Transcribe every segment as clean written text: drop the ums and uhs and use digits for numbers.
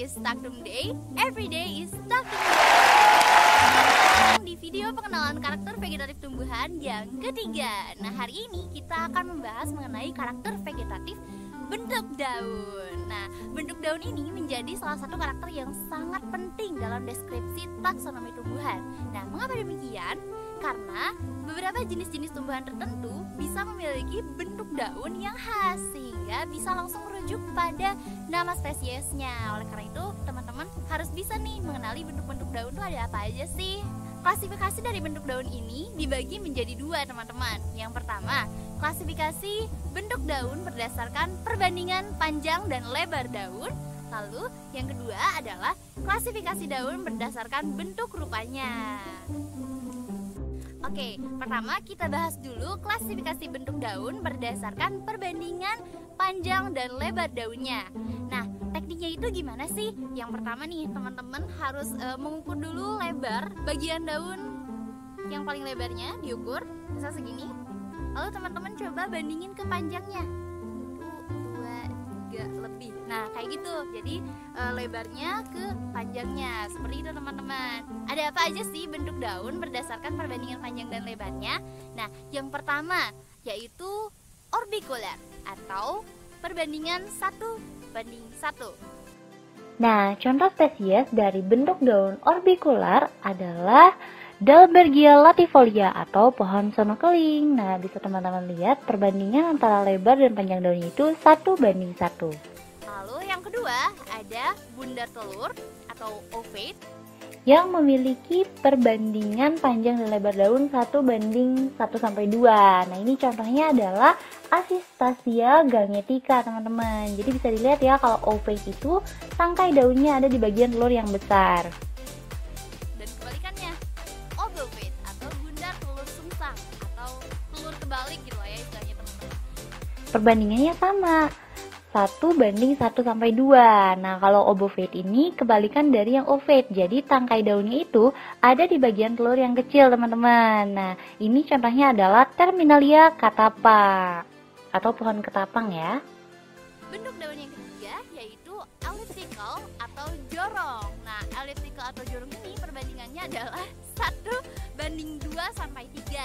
is Takdum Day, every day is Takdum Day. Di video pengenalan karakter vegetatif tumbuhan yang ketiga. Nah, hari ini kita akan membahas mengenai karakter vegetatif bentuk daun. Nah, bentuk daun ini menjadi salah satu karakter yang sangat penting dalam deskripsi taksonomi tumbuhan. Nah, mengapa demikian? Karena beberapa jenis-jenis tumbuhan tertentu bisa memiliki bentuk daun yang khas sehingga bisa langsung merujuk pada nama spesiesnya. Oleh karena itu, teman-teman harus bisa nih mengenali bentuk-bentuk daun itu ada apa aja sih. Klasifikasi dari bentuk daun ini dibagi menjadi dua, teman-teman. Yang pertama, klasifikasi bentuk daun berdasarkan perbandingan panjang dan lebar daun. Lalu yang kedua adalah klasifikasi daun berdasarkan bentuk rupanya. Oke, pertama kita bahas dulu klasifikasi bentuk daun berdasarkan perbandingan panjang dan lebar daunnya. Nah, tekniknya itu gimana sih? Yang pertama nih, teman-teman harus mengukur dulu lebar bagian daun yang paling lebarnya diukur, misal segini. Lalu teman-teman coba bandingin ke panjangnya. 1, 2, 3 lebih. Nah, kayak gitu. Jadi lebarnya ke panjangnya. Seperti itu, teman-teman. Ada apa aja sih bentuk daun berdasarkan perbandingan panjang dan lebarnya? Nah, yang pertama yaitu orbikular atau perbandingan 1:1. Nah, contoh spesies dari bentuk daun orbikular adalah Dalbergia latifolia atau pohon sono keling. Nah, bisa teman-teman lihat perbandingan antara lebar dan panjang daunnya itu 1:1. Lalu yang kedua ada bundar telur atau ovate yang memiliki perbandingan panjang dan lebar daun 1:1-2. Nah, ini contohnya adalah Asistasia gangetica, teman-teman. Jadi bisa dilihat ya, kalau ovate itu tangkai daunnya ada di bagian telur yang besar. Dan kebalikannya, obovate atau bundar telur sungsang atau telur kebalik gitu lah ya istilahnya, teman-teman. Perbandingannya sama, 1:1-2. Nah, kalau obovate ini kebalikan dari yang ovate. Jadi tangkai daunnya itu ada di bagian telur yang kecil, teman-teman. Nah, ini contohnya adalah Terminalia catapa atau pohon ketapang ya. Bentuk daun yang ketiga yaitu elliptical atau jorong. Nah, elliptical atau jorong ini perbandingannya adalah 1:2-3.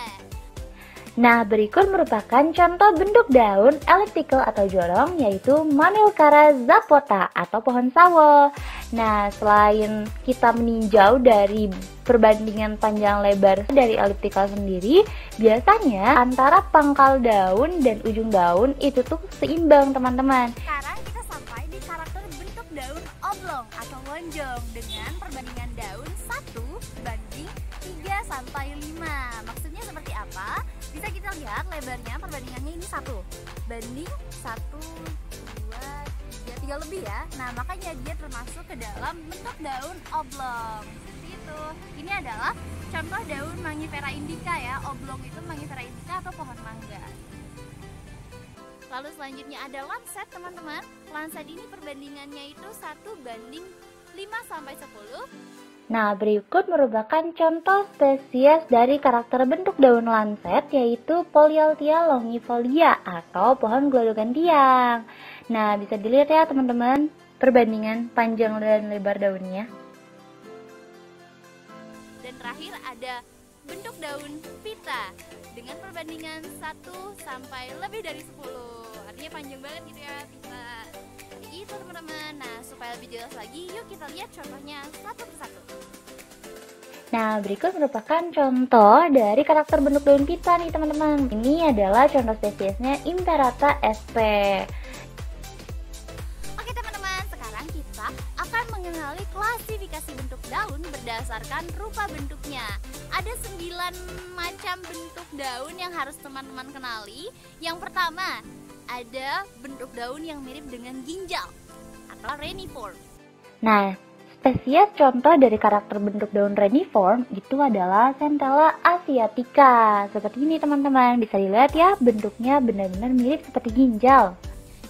Nah, berikut merupakan contoh bentuk daun elliptical atau jorong yaitu Mamilkara zapota atau pohon sawo. Nah, selain kita meninjau dari perbandingan panjang lebar dari elliptical sendiri, biasanya antara pangkal daun dan ujung daun itu tuh seimbang, teman-teman. Sekarang kita sampai di karakter bentuk daun oblong atau lonjong dengan perbandingan daun 1:3-5. Maksudnya seperti apa? Bisa kita lihat lebarnya perbandingannya ini 1:1, 2, 3 lebih ya. Nah, makanya dia termasuk ke dalam bentuk daun oblong. Seperti itu. Ini adalah contoh daun Mangifera indica ya. Oblong itu Mangifera indica atau pohon mangga. Lalu selanjutnya ada lancet, teman-teman. Lancet ini perbandingannya itu 1:5-10. Nah, berikut merupakan contoh spesies dari karakter bentuk daun lancet yaitu Polyalthia longifolia atau pohon gelodogan tiang. Nah, bisa dilihat ya teman-teman perbandingan panjang dan lebar daunnya. Dan terakhir ada bentuk daun pita dengan perbandingan 1-10. Artinya panjang banget gitu ya pita. Itu teman-teman. Nah, supaya lebih jelas lagi, yuk kita lihat contohnya satu persatu. Nah, berikut merupakan contoh dari karakter bentuk daun pita nih teman-teman. Ini adalah contoh spesiesnya Imperata sp. Oke teman-teman, sekarang kita akan mengenali klasifikasi bentuk daun berdasarkan rupa bentuknya. Ada 9 macam bentuk daun yang harus teman-teman kenali. Yang pertama, ada bentuk daun yang mirip dengan ginjal atau reniform. Nah, spesies contoh dari karakter bentuk daun reniform itu adalah Centella asiatica. Seperti ini teman-teman, bisa dilihat ya bentuknya benar-benar mirip seperti ginjal.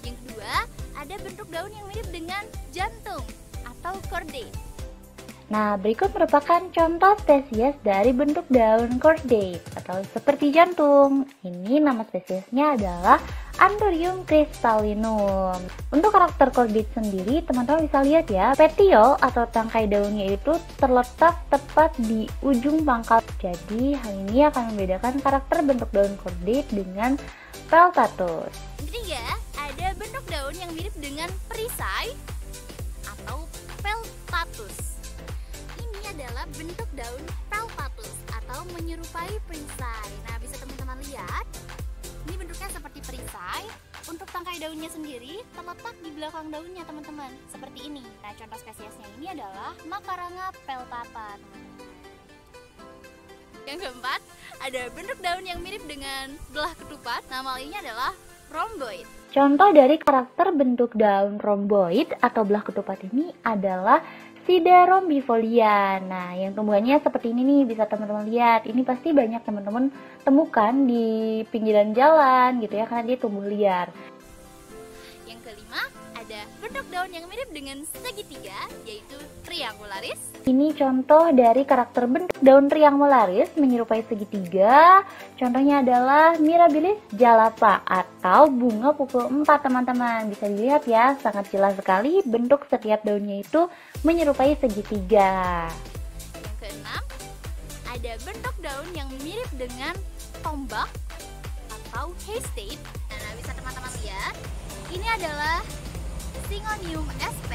Yang kedua, ada bentuk daun yang mirip dengan jantung atau chordate. Nah, berikut merupakan contoh spesies dari bentuk daun chordate atau seperti jantung. Ini nama spesiesnya adalah Anthurium crystallinum. Untuk karakter kordit sendiri, teman-teman bisa lihat ya, petiol atau tangkai daunnya itu terletak tepat di ujung pangkal. Jadi hal ini akan membedakan karakter bentuk daun kordit dengan peltatus. Ketiga, ada bentuk daun yang mirip dengan perisai atau peltatus. Ini adalah bentuk daun peltatus atau menyerupai perisai. Nah, bisa teman-teman lihat, ini bentuknya seperti perisai. Untuk tangkai daunnya sendiri terletak di belakang daunnya, teman-teman, seperti ini. Nah, contoh spesiesnya ini adalah Macaranga peltata. Yang keempat, ada bentuk daun yang mirip dengan belah ketupat. Nama lainnya adalah rhomboid. Contoh dari karakter bentuk daun rhomboid atau belah ketupat ini adalah Sida rombifolia. Nah, yang tumbuhannya seperti ini nih, bisa teman-teman lihat. Ini pasti banyak teman-teman temukan di pinggiran jalan gitu ya, karena dia tumbuh liar. Yang kelima, ada bentuk daun yang mirip dengan segitiga, yaitu triangularis. Ini contoh dari karakter bentuk daun triangularis menyerupai segitiga. Contohnya adalah Mirabilis jalapa atau bunga pukul 4, teman-teman. Bisa dilihat ya, sangat jelas sekali bentuk setiap daunnya itu menyerupai segitiga. Yang keenam, ada bentuk daun yang mirip dengan tombak atau haystack. Nah, bisa teman-teman lihat, ini adalah Syngonium sp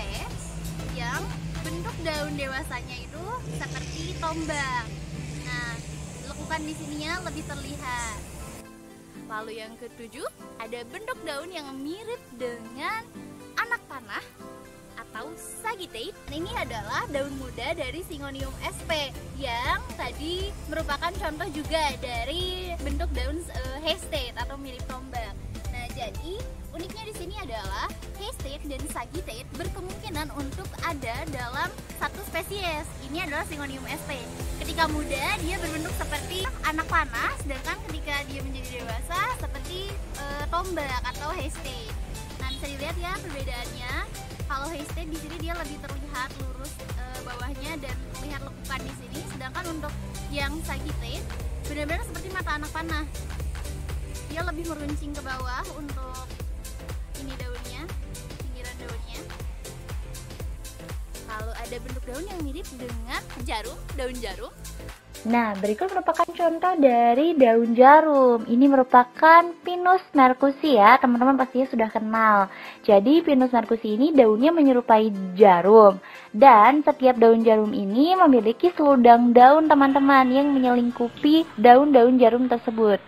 yang bentuk daun dewasanya itu seperti tombak. Nah, lekukan di sininya lebih terlihat. Lalu yang ketujuh, ada bentuk daun yang mirip dengan anak panah atau Sagittae. Ini adalah daun muda dari Syngonium sp yang tadi merupakan contoh juga dari bentuk daun haystack atau mirip tombak. Nah, jadi uniknya di sini adalah haystack dan Sagittae berkemungkinan untuk ada dalam satu spesies. Ini adalah Syngonium sp. Ketika muda dia berbentuk seperti anak panah, sedangkan ketika dia menjadi dewasa seperti tombak atau haystack. Nah, bisa dilihat ya perbedaannya. Kalau haystack di sini dia lebih terlihat lurus bawahnya dan terlihat lekukan di sini, sedangkan untuk yang Sagittae benar-benar seperti mata anak panah. Dia lebih meruncing ke bawah untuk ini daunnya, pinggiran daunnya. Lalu ada bentuk daun yang mirip dengan jarum, daun jarum. Nah, berikut merupakan contoh dari daun jarum. Ini merupakan Pinus mercusi ya, teman-teman pastinya sudah kenal. Jadi Pinus mercusi ini daunnya menyerupai jarum. Dan setiap daun jarum ini memiliki seludang daun, teman-teman, yang menyelingkupi daun-daun jarum tersebut.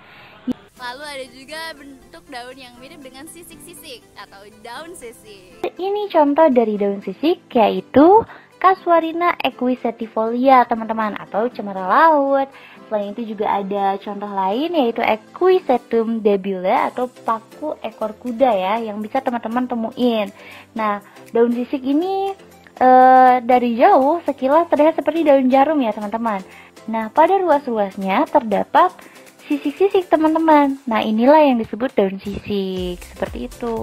Lalu ada juga bentuk daun yang mirip dengan sisik-sisik atau daun sisik. Ini contoh dari daun sisik, yaitu Casuarina equisetifolia, teman-teman, atau cemara laut. Selain itu juga ada contoh lain, yaitu Equisetum debile atau paku ekor kuda ya, yang bisa teman-teman temuin. Nah, daun sisik ini dari jauh sekilas terlihat seperti daun jarum ya, teman-teman. Nah, pada ruas-ruasnya terdapat sisik-sisik, teman-teman. Nah, inilah yang disebut daun sisik, seperti itu.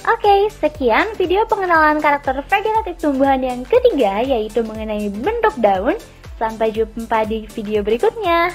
Oke, sekian video pengenalan karakter vegetatif tumbuhan yang ketiga, yaitu mengenai bentuk daun. Sampai jumpa di video berikutnya.